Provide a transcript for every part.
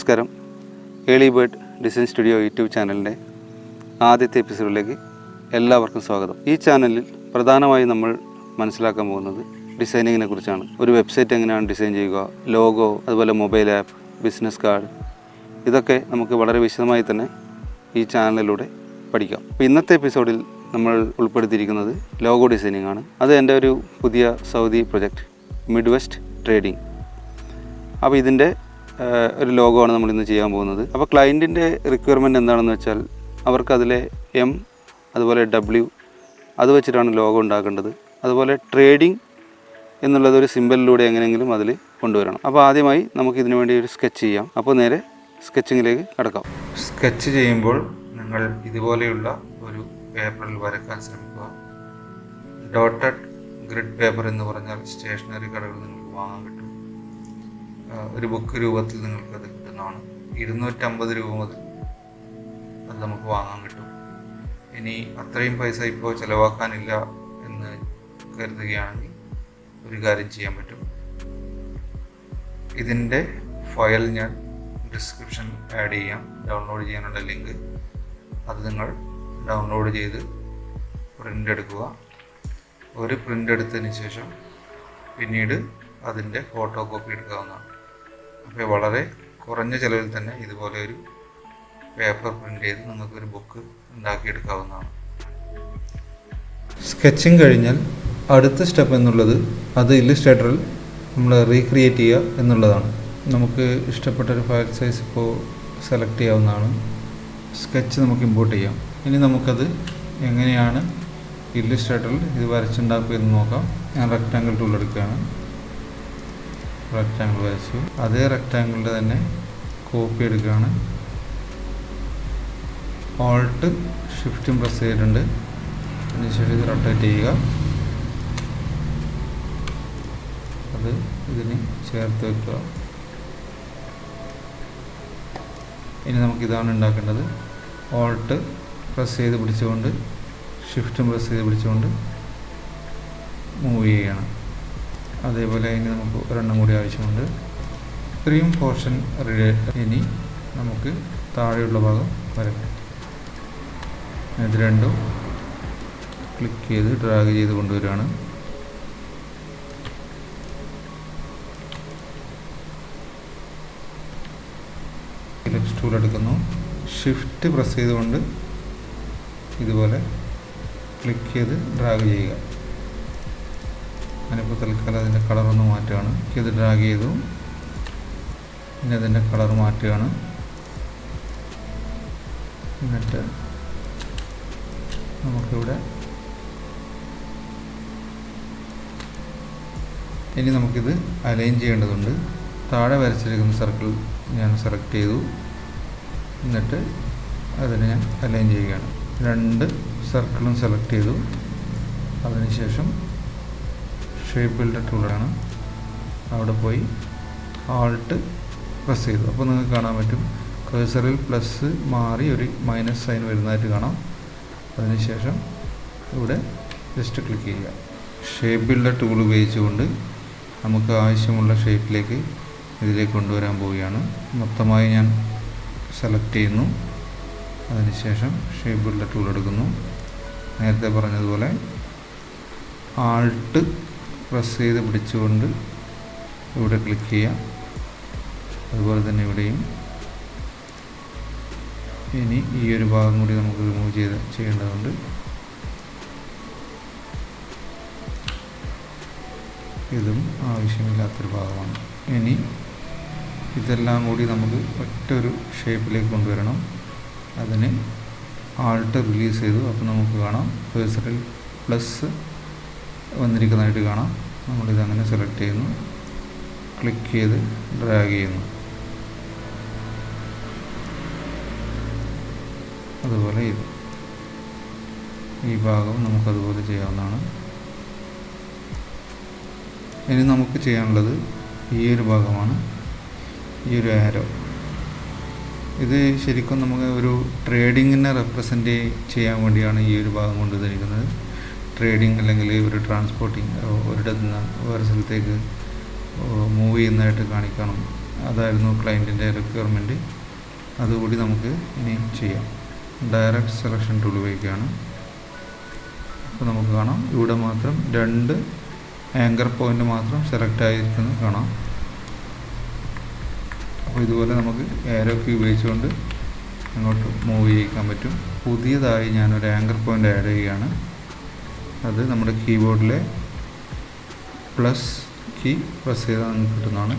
നമസ്കാരം. EarlyBird design studio YouTube ചാനലിൻ്റെ ആദ്യത്തെ എപ്പിസോഡിലേക്ക് എല്ലാവർക്കും സ്വാഗതം. ഈ ചാനലിൽ പ്രധാനമായും നമ്മൾ മനസ്സിലാക്കാൻ പോകുന്നത് ഡിസൈനിങ്ങിനെ കുറിച്ചാണ്. ഒരു വെബ്സൈറ്റ് എങ്ങനെയാണ് ഡിസൈൻ ചെയ്യുക, ലോഗോ, അതുപോലെ മൊബൈൽ ആപ്പ്, ബിസിനസ് കാർഡ്, ഇതൊക്കെ നമുക്ക് വളരെ വിശദമായി തന്നെ ഈ ചാനലിലൂടെ പഠിക്കാം. അപ്പോൾ ഇന്നത്തെ എപ്പിസോഡിൽ നമ്മൾ ഉൾപ്പെടുത്തിയിരിക്കുന്നത് ലോഗോ ഡിസൈനിങ് ആണ്. അത് എൻ്റെ ഒരു പുതിയ Saudi project mid west trading. അപ്പോൾ ഇതിൻ്റെ ഒരു ലോഗോ ആണ് നമ്മളിന്ന് ചെയ്യാൻ പോകുന്നത്. അപ്പോൾ ക്ലയൻറ്റിൻ്റെ റിക്വയർമെൻറ്റ് എന്താണെന്ന് വെച്ചാൽ അവർക്ക് അതിലെ M അതുപോലെ W അത് വെച്ചിട്ടാണ് ലോഗോ ഉണ്ടാക്കേണ്ടത്. അതുപോലെ ട്രേഡിംഗ് എന്നുള്ളത് ഒരു സിമ്പലിലൂടെ എങ്ങനെയെങ്കിലും അതിൽ കൊണ്ടുവരണം. അപ്പോൾ ആദ്യമായി നമുക്ക് ഇതിനു വേണ്ടി ഒരു സ്കെച്ച് ചെയ്യാം. അപ്പോൾ നേരെ സ്കെച്ചിങ്ങിലേക്ക് കടക്കാം. സ്കെച്ച് ചെയ്യുമ്പോൾ നിങ്ങൾ ഇതുപോലെയുള്ള ഒരു പേപ്പറിൽ വരയ്ക്കാൻ ശ്രമിക്കുക. ഡോട്ടഡ് ഗ്രിഡ് പേപ്പർ എന്ന് പറഞ്ഞാൽ സ്റ്റേഷനറി കടകളിൽ നിങ്ങൾക്ക് വാങ്ങാൻ കിട്ടും. ഒരു ബുക്ക് രൂപത്തിൽ നിങ്ങൾക്കത് കിട്ടുന്നതാണ്. 250 രൂപ മുതൽ അത് നമുക്ക് വാങ്ങാൻ കിട്ടും. ഇനി അത്രയും പൈസ ഇപ്പോൾ ചിലവാക്കാനില്ല എന്ന് കരുതുകയാണെങ്കിൽ ഒരു കാര്യം ചെയ്യാൻ പറ്റും. ഇതിൻ്റെ ഫയൽ ഞാൻ ഡിസ്ക്രിപ്ഷനിൽ ആഡ് ചെയ്യാം. ഡൗൺലോഡ് ചെയ്യാനുള്ള ലിങ്ക് അത് നിങ്ങൾ ഡൗൺലോഡ് ചെയ്ത് പ്രിൻ്റ് എടുക്കുക. ഒരു പ്രിൻ്റ് എടുത്തതിന് ശേഷം പിന്നീട് അതിൻ്റെ ഫോട്ടോ കോപ്പി എടുക്കാവുന്നതാണ്. അപ്പോൾ വളരെ കുറഞ്ഞ ചിലവിൽ തന്നെ ഇതുപോലെ ഒരു പേപ്പർ പ്രിൻ്റ് ചെയ്ത് നിങ്ങൾക്കൊരു ബുക്ക് ഉണ്ടാക്കിയെടുക്കാവുന്നതാണ്. സ്കെച്ചിങ് കഴിഞ്ഞാൽ അടുത്ത സ്റ്റെപ്പ് എന്നുള്ളത് അത് ഇല്ലുസ്ട്രേറ്ററിൽ നമ്മൾ റീക്രിയേറ്റ് ചെയ്യുക എന്നുള്ളതാണ്. നമുക്ക് ഇഷ്ടപ്പെട്ടൊരു ഫയൽ സൈസ് ഇപ്പോൾ സെലക്ട് ചെയ്യാവുന്നതാണ്. സ്കെച്ച് നമുക്ക് ഇമ്പോർട്ട് ചെയ്യാം. ഇനി നമുക്കത് എങ്ങനെയാണ് ഇല്ലുസ്ട്രേറ്ററിൽ ഇത് വരച്ചുണ്ടാക്കുക എന്ന് നോക്കാം. ഞാൻ റെക്റ്റാങ്കിൾ ടൂൾ എടുക്കുകയാണ്. റെക്റ്റാങ്കിൾ വരച്ചു. അതേ റെക്റ്റാങ്കിളിൻ്റെ തന്നെ കോപ്പി എടുക്കുകയാണ്. ഓൾട്ട് ഷിഫ്റ്റും പ്രസ് ചെയ്തിട്ടുണ്ട്. അതിനുശേഷം ഇത് റൊട്ടേറ്റ് ചെയ്യുക. അത് ഇതിന് ചേർത്ത് വെക്കുക. ഇനി നമുക്കിതാണ് ഉണ്ടാക്കേണ്ടത്. ഓൾട്ട് പ്രസ് ചെയ്ത് പിടിച്ചുകൊണ്ട് ഷിഫ്റ്റും പ്രസ് ചെയ്ത് പിടിച്ചുകൊണ്ട് മൂവ് ചെയ്യുകയാണ്. അതേപോലെ ഇനി നമുക്ക് ഒരെണ്ണം കൂടി ആവശ്യമുണ്ട്. ഇത്രയും പോർഷൻ ഇനി നമുക്ക് താഴെയുള്ള ഭാഗം വരയ്ക്കാം. ഇത് രണ്ടും ക്ലിക്ക് ചെയ്ത് ഡ്രാഗ് ചെയ്ത് കൊണ്ടുവരികയാണ്. സെലക്ട് ടൂൾ എടുക്കുന്നു. ഷിഫ്റ്റ് പ്രസ് ചെയ്തുകൊണ്ട് ഇതുപോലെ ക്ലിക്ക് ചെയ്ത് ഡ്രാഗ് ചെയ്യുക. ഞാനിപ്പോൾ തൽക്കാലം അതിൻ്റെ കളറൊന്ന് മാറ്റുകയാണ്. ഇത് ഡ്രാഗ് ചെയ്തു. പിന്നെ അതിൻ്റെ കളർ മാറ്റുകയാണ്. എന്നിട്ട് നമുക്കിവിടെ ഇനി നമുക്കിത് അലൈൻ ചെയ്യേണ്ടതുണ്ട്. താഴെ വരച്ചിരിക്കുന്ന സർക്കിൾ ഞാൻ സെലക്ട് ചെയ്തു. എന്നിട്ട് അതിനെ ഞാൻ അലൈൻ ചെയ്യുകയാണ്. 2 സർക്കിളും സെലക്ട് ചെയ്തു. അതിനുശേഷം ഷേപ്പ് ബിൽഡർ ടൂളാണ്. അവിടെ പോയി ആൾട്ട് പ്രസ് ചെയ്തു. അപ്പോൾ നിങ്ങൾക്ക് കാണാൻ പറ്റും കഴ്സറിൽ പ്ലസ് മാറി ഒരു മൈനസ് സൈൻ വരുന്നതായിട്ട് കാണാം. അതിനുശേഷം ഇവിടെ ജസ്റ്റ് ക്ലിക്ക് ചെയ്യുക. ഷേപ്പ് ബിൽഡർ ടൂൾ ഉപയോഗിച്ചുകൊണ്ട് നമുക്ക് ആവശ്യമുള്ള ഷേപ്പിലേക്ക് ഇതിലേക്ക് കൊണ്ടുവരാൻ പോവുകയാണ്. മൊത്തമായി ഞാൻ സെലക്ട് ചെയ്യുന്നു. അതിനുശേഷം ഷേപ്പ് ബിൽഡർ ടൂൾ എടുക്കുന്നു. നേരത്തെ പറഞ്ഞതുപോലെ ആൾട്ട് പ്രസ് ചെയ്ത് പിടിച്ചുകൊണ്ട് ഇവിടെ ക്ലിക്ക് ചെയ്യാം. അതുപോലെ തന്നെ ഇവിടെയും. ഇനി ഈ ഒരു ഭാഗം കൂടി നമുക്ക് റിമൂവ് ചെയ്യേണ്ടതുണ്ട്. ഇതും ആവശ്യമില്ലാത്തൊരു ഭാഗമാണ്. ഇനി ഇതെല്ലാം കൂടി നമുക്ക് ഒറ്റൊരു ഷേപ്പിലേക്ക് കൊണ്ടുവരണം. അതിന് ആൾട്ട് റിലീസ് ചെയ്തു. അപ്പോൾ നമുക്ക് കാണാം കഴ്സറിൽ പ്ലസ് വന്നിരിക്കുന്നതായിട്ട് കാണാം. നമ്മളിതങ്ങനെ സെലക്ട് ചെയ്യുന്നു. ക്ലിക്ക് ചെയ്ത് ഡ്രാഗ് ചെയ്യുന്നു. അതുപോലെ ഈ ഭാഗം നമുക്കതുപോലെ ചെയ്യാവുന്നതാണ്. ഇനി നമുക്ക് ചെയ്യാനുള്ളത് ഈ ഒരു ഭാഗമാണ്. ഈ ഒരു ആരോ ഇത് ശരിക്കും നമുക്ക് ഒരു ട്രേഡിങ്ങിനെ റെപ്രസെൻ്റ് ചെയ്യാൻ വേണ്ടിയാണ് ഈ ഒരു ഭാഗം കൊണ്ടുവന്നിരിക്കുന്നത്. ട്രേഡിങ് അല്ലെങ്കിൽ ഒരു ട്രാൻസ്പോർട്ടിങ് ഒരിടത്തു നിന്ന് വേറെ സ്ഥലത്തേക്ക് മൂവ് ചെയ്യുന്നതായിട്ട് കാണിക്കണം അതായിരുന്നു ക്ലയൻറ്റിൻ്റെ റിക്വയർമെൻറ്റ്. അതുകൂടി നമുക്ക് ഇനി ചെയ്യാം. ഡയറക്റ്റ് സെലക്ഷൻ ടൂൾ ഉപയോഗിക്കുകയാണ്. അപ്പോൾ നമുക്ക് കാണാം ഇവിടെ മാത്രം 2 ആങ്കർ പോയിൻ്റ് മാത്രം സെലക്ട് ആയിരിക്കുന്നത് കാണാം. അപ്പോൾ ഇതുപോലെ നമുക്ക് ഏരോ കീ ഉപയോഗിച്ചുകൊണ്ട് അങ്ങോട്ട് മൂവ് ചെയ്യിക്കാൻ പറ്റും. പുതിയതായി ഞാനൊരു ആങ്കർ പോയിൻ്റ് ആഡ് ചെയ്യുകയാണ്. അത് നമ്മുടെ കീബോർഡിലെ പ്ലസ് കീ പ്രസ് ചെയ്താൽ നമുക്ക് കിട്ടുന്നതാണ്.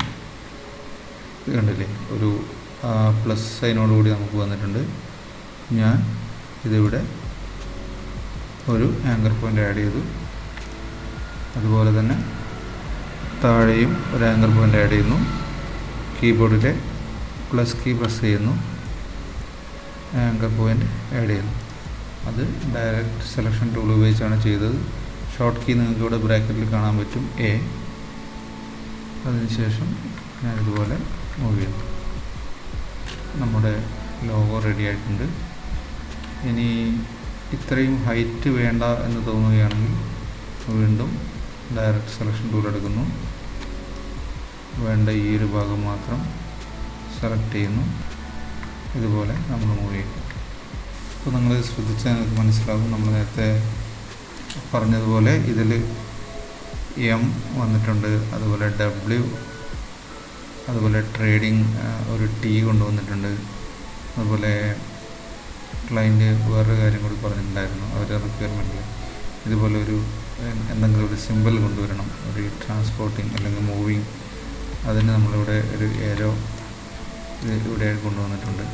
ഇത് കണ്ടില്ലേ, ഒരു പ്ലസ് സൈനോടുകൂടി നമുക്ക് വന്നിട്ടുണ്ട്. ഞാൻ ഇതിവിടെ ഒരു ആങ്കർ പോയിൻ്റ് ആഡ് ചെയ്തു. അതുപോലെ തന്നെ താഴെയും ഒരു ആങ്കർ പോയിൻ്റ് ആഡ് ചെയ്യുന്നു. കീബോർഡിലെ പ്ലസ് കീ പ്രസ് ചെയ്യുന്നു, ആങ്കർ പോയിൻ്റ് ആഡ് ചെയ്യുന്നു. അത് ഡയറക്റ്റ് സെലക്ഷൻ ടൂൾ ഉപയോഗിച്ചാണ് ചെയ്തത്. ഷോർട്ട് കീ നിങ്ങൾക്ക് ഇവിടെ ബ്രാക്കറ്റിൽ കാണാൻ പറ്റും, എ. അതിനുശേഷം ഞാനിതുപോലെ മൂവ് ചെയ്യുന്നു. നമ്മുടെ ലോഗോ റെഡി ആയിട്ടുണ്ട്. ഇനി ഇത്രയും ഹൈറ്റ് വേണ്ട എന്ന് തോന്നുകയാണെങ്കിൽ വീണ്ടും ഡയറക്റ്റ് സെലക്ഷൻ ടൂൾ എടുക്കുന്നു. വേണ്ട ഈ ഒരു ഭാഗം മാത്രം സെലക്ട് ചെയ്യുന്നു. ഇതുപോലെ നമ്മൾ മൂവ് ചെയ്യും. അപ്പോൾ നിങ്ങൾ ശ്രദ്ധിച്ചാൽ നിങ്ങൾക്ക് മനസ്സിലാകും. നമ്മൾ നേരത്തെ പറഞ്ഞതുപോലെ ഇതിൽ എം വന്നിട്ടുണ്ട്, അതുപോലെ W, അതുപോലെ ട്രേഡിങ് ഒരു T കൊണ്ടുവന്നിട്ടുണ്ട്. അതുപോലെ ക്ലയൻറ്റ് വേറൊരു കാര്യം കൂടി പറഞ്ഞിട്ടുണ്ടായിരുന്നു അവരുടെ റിക്വയർമെൻറ്റിൽ. ഇതുപോലെ ഒരു എന്തെങ്കിലും ഒരു സിമ്പിൾ കൊണ്ടുവരണം, ഒരു ട്രാൻസ്പോർട്ടിങ് അല്ലെങ്കിൽ മൂവിങ്. അതിന് നമ്മളിവിടെ ഒരു ഏരോ ഇവിടെ കൊണ്ടുവന്നിട്ടുണ്ട്.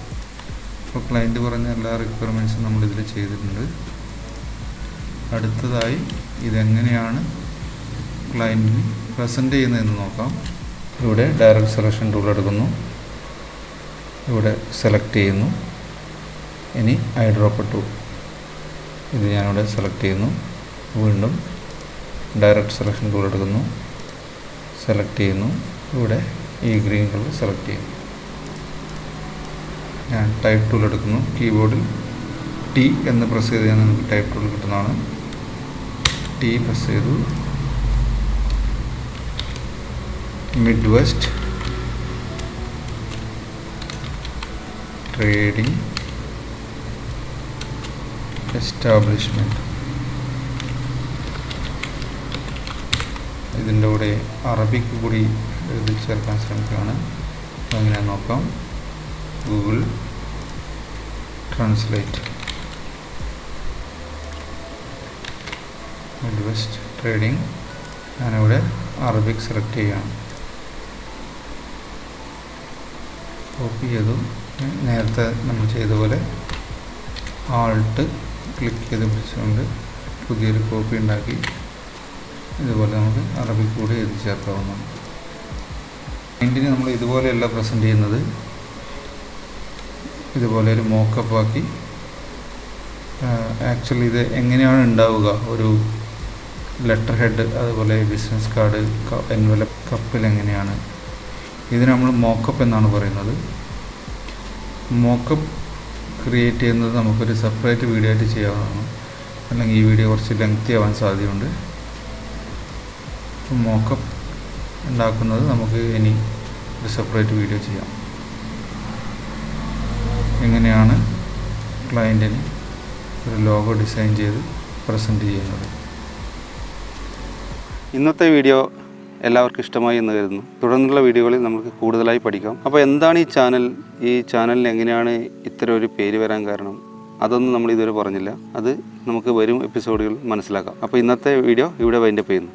അപ്പോൾ ക്ലയൻറ്റ് പറഞ്ഞ എല്ലാ റിക്വയർമെൻറ്റ്സും നമ്മളിതിൽ ചെയ്തിട്ടുണ്ട്. അടുത്തതായി ഇതെങ്ങനെയാണ് ക്ലയൻറ്റിന് പ്രസൻറ്റ് ചെയ്യുന്നതെന്ന് നോക്കാം. ഇവിടെ ഡയറക്റ്റ് സെലക്ഷൻ ടൂൾ എടുക്കുന്നു, ഇവിടെ സെലക്ട് ചെയ്യുന്നു. ഇനി ഐ ഡ്രോപ്പ് ടൂൾ, ഇത് ഞാനിവിടെ സെലക്ട് ചെയ്യുന്നു. വീണ്ടും ഡയറക്റ്റ് സെലക്ഷൻ ടൂൾ എടുക്കുന്നു, സെലക്ട് ചെയ്യുന്നു. ഇവിടെ ഈ ഗ്രീൻ കളർ സെലക്ട് ചെയ്യുന്നു. ഞാൻ ടൈപ്പ് ടൂൾ എടുക്കുന്നു. കീബോർഡിൽ T എന്ന് പ്രസ് ചെയ്ത് ഞാൻ നമുക്ക് ടൈപ്പ് ടൂൾ കിട്ടുന്നതാണ്. T പ്രസ് ചെയ്തു. Mid west trading establishment. ഇതിൻ്റെ കൂടെ അറബിക്ക് കൂടി എഴുതി ചേർക്കാൻ ശ്രമിക്കുകയാണ്. അങ്ങനെ നോക്കാം. Google translate mid west trading. ഞാനിവിടെ അറബിക് സെലക്ട് ചെയ്യുകയാണ്. കോപ്പി ചെയ്തു. നേരത്തെ നമ്മൾ ചെയ്ത പോലെ ആൾട്ട് ക്ലിക്ക് ചെയ്ത് പിടിച്ചുകൊണ്ട് പുതിയൊരു കോപ്പി ഉണ്ടാക്കി ഇതുപോലെ നമുക്ക് അറബിക് കൂടി എഴുതി ചേർക്കാവുന്നതാണ്. ക്ലയൻറ്റിന് നമ്മൾ ഇതുപോലെയല്ല പ്രസൻറ്റ് ചെയ്യുന്നത്, ഇതുപോലെ ഒരു മോക്കപ്പ് ആക്കി. ആക്ച്വലി ഇത് എങ്ങനെയാണ് ഉണ്ടാവുക, ഒരു ലെറ്റർ ഹെഡ്, അതുപോലെ ബിസിനസ് കാർഡ്, എൻവലപ്പ്, കപ്പിൽ എങ്ങനെയാണ്, ഇതിന് നമ്മൾ മോക്കപ്പ് എന്നാണ് പറയുന്നത്. മോക്കപ്പ് ക്രിയേറ്റ് ചെയ്യുന്നത് നമുക്കൊരു സെപ്പറേറ്റ് വീഡിയോ ആയിട്ട് ചെയ്യാവുന്നതാണ്. അല്ലെങ്കിൽ ഈ വീഡിയോ കുറച്ച് ലെങ്തി ആവാൻ സാധ്യതയുണ്ട്. മോക്കപ്പ് ഉണ്ടാക്കുന്നത് നമുക്ക് ഇനി ഒരു സെപ്പറേറ്റ് വീഡിയോ ചെയ്യാം. എങ്ങനെയാണ് ക്ലയൻറ്റിന് ഒരു ലോഗോ ഡിസൈൻ ചെയ്ത് പ്രസൻറ്റ് ചെയ്യുന്നത്. ഇന്നത്തെ വീഡിയോ എല്ലാവർക്കും ഇഷ്ടമായി എന്ന് കരുതുന്നു. തുടർന്നുള്ള വീഡിയോകളിൽ നമുക്ക് കൂടുതലായി പഠിക്കാം. അപ്പോൾ എന്താണ് ഈ ചാനലിന് എങ്ങനെയാണ് ഇത്തരം ഒരു പേര് വരാൻ കാരണം, അതൊന്നും നമ്മൾ ഇതുവരെ പറഞ്ഞില്ല. അത് നമുക്ക് വരും എപ്പിസോഡുകളിൽ മനസ്സിലാക്കാം. അപ്പോൾ ഇന്നത്തെ വീഡിയോ ഇവിടെ വൈൻഡപ്പ് ചെയ്യുന്നു.